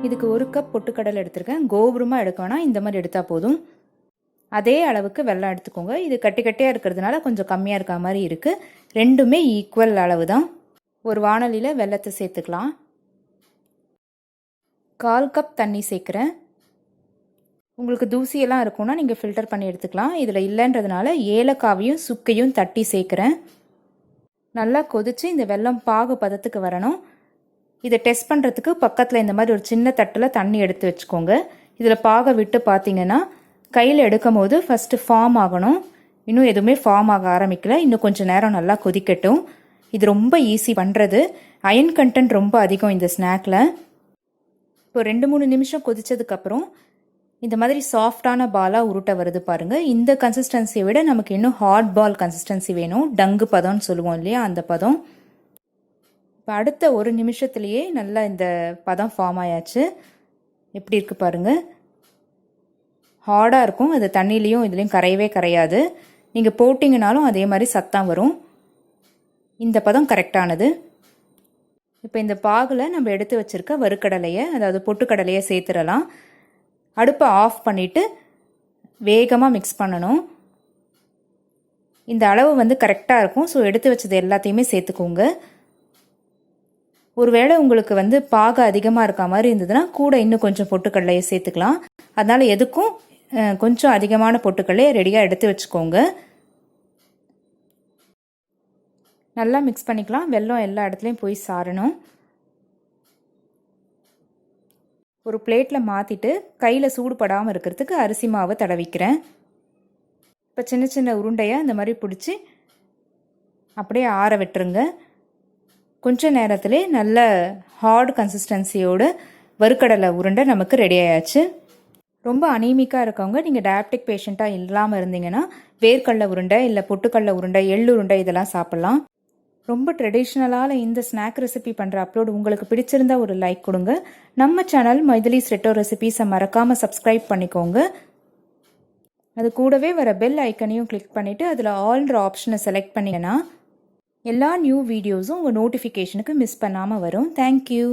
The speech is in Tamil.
இதுக்கு 1 கப் பொட்டுக்கடலை எடுத்திருக்கேன். கோபுரமாக எடுக்க வேணாம், இந்த மாதிரி எடுத்தால் போதும். அதே அளவுக்கு வெல்லம் எடுத்துக்கோங்க. இது கட்டி கட்டியாக இருக்கிறதுனால கொஞ்சம் கம்மியாக இருக்க மாதிரி இருக்குது. ரெண்டுமே ஈக்குவல் அளவு தான். ஒரு வாணலியில் வெல்லத்தை சேர்த்துக்கலாம். 1/4 கப் தண்ணி சேர்க்குறேன். உங்களுக்கு தூசியெல்லாம் இருக்கும்னா நீங்கள் ஃபில்டர் பண்ணி எடுத்துக்கலாம். இதில் இல்லைன்றதுனால ஏலக்காவையும் சுக்கையும் தட்டி சேர்க்குறேன். நல்லா கொதித்து இந்த வெல்லம் பாகு பதத்துக்கு வரணும். இதை டெஸ்ட் பண்ணுறதுக்கு பக்கத்தில் இந்த மாதிரி ஒரு சின்ன தட்டில் தண்ணி எடுத்து வச்சுக்கோங்க. இதில் பாகை விட்டு பார்த்தீங்கன்னா கையில் எடுக்கும் போது ஃபஸ்ட்டு ஃபார்ம் ஆகணும். இன்னும் எதுவுமே ஃபார்ம் ஆக ஆரம்பிக்கல. இன்னும் கொஞ்சம் நேரம் நல்லா கொதிக்கட்டும். இது ரொம்ப ஈஸி பண்ணுறது. அயன் கண்டென்ட் ரொம்ப அதிகம் இந்த ஸ்நாக்கில். இப்போ 2-3 நிமிஷம் கொதித்ததுக்கப்புறம் இந்த மாதிரி சாஃப்டான பாலாக உருட்டை வருது பாருங்கள். இந்த கன்சிஸ்டன்சியை விட நமக்கு இன்னும் ஹார்ட் பால் கன்சிஸ்டன்சி வேணும். டங்கு பதம்னு சொல்லுவோம் இல்லையா, அந்த பதம். இப்போ அடுத்த 1 நிமிஷத்துலேயே நல்லா இந்த பதம் ஃபார்ம் ஆயாச்சு. எப்படி இருக்குது பாருங்கள். ஹார்டாக இருக்கும். அது தண்ணிலையும் இதுலேயும் கரையவே கரையாது. நீங்கள் போட்டிங்கனாலும் அதே மாதிரி சத்தம் வரும். இந்த பதம் கரெக்டானது. இப்போ இந்த பாகில் நம்ம எடுத்து வச்சுருக்க வறுக்கடலையை, அதாவது பொட்டுக்கடலையை சேர்த்துடலாம். அடுப்பை ஆஃப் பண்ணிவிட்டு வேகமாக மிக்ஸ் பண்ணணும். இந்த அளவு வந்து கரெக்டாக இருக்கும். ஸோ எடுத்து வச்சது எல்லாத்தையுமே சேர்த்துக்கோங்க. ஒருவேளை உங்களுக்கு வந்து பாகு அதிகமாக இருக்க மாதிரி இருந்ததுன்னா கூட இன்னும் கொஞ்சம் பொட்டுக்கடலையை சேர்த்துக்கலாம். அதனால் எதுக்கும் கொஞ்சம் அதிகமான பொட்டுக்கடலையை ரெடியாக எடுத்து வச்சுக்கோங்க. நல்லா மிக்ஸ் பண்ணிக்கலாம். வெல்லம் எல்லா இடத்துலையும் போய் சாரணும். ஒரு பிளேட்டில் மாற்றிட்டு கையில் சூடு படாமல் இருக்கிறதுக்கு அரிசி மாவை தடவிக்கிறேன். இப்போ சின்ன சின்ன உருண்டையாக இந்த மாதிரி பிடிச்சி அப்படியே ஆற விட்டுருங்க. கொஞ்ச நேரத்திலே நல்ல ஹார்ட் கன்சிஸ்டன்சியோட வறுக்கடலை உருண்டை நமக்கு ரெடி ஆயாச்சு. ரொம்ப அனீமிக்காக இருக்கவங்க, நீங்கள் டயபெட்டிக் பேஷண்ட்டாக இல்லாமல் இருந்தீங்கன்னா வேர்க்கடலை உருண்டை இல்லை பொட்டுக்கடலை உருண்டை, எள்ளு உருண்டை இதெல்லாம் சாப்பிட்லாம். ரொம்ப ட்ரெடிஷ்னலான இந்த ஸ்நாக் ரெசிபி பண்ணுற அப்லோடு உங்களுக்கு பிடிச்சிருந்தா ஒரு லைக் கொடுங்க. நம்ம சேனல் மைதிலிஸ் ரெட்டோ ரெசிபீஸை மறக்காமல் சப்ஸ்கிரைப் பண்ணிக்கோங்க. அது கூடவே வர பெல் ஐக்கனையும் கிளிக் பண்ணிவிட்டு அதில் ஆல்ன்ற ஆப்ஷனை செலக்ட் பண்ணிங்கன்னா எல்லா நியூ வீடியோஸும் உங்கள் நோட்டிஃபிகேஷனுக்கு மிஸ் பண்ணாமல் வரும். தேங்க்யூ.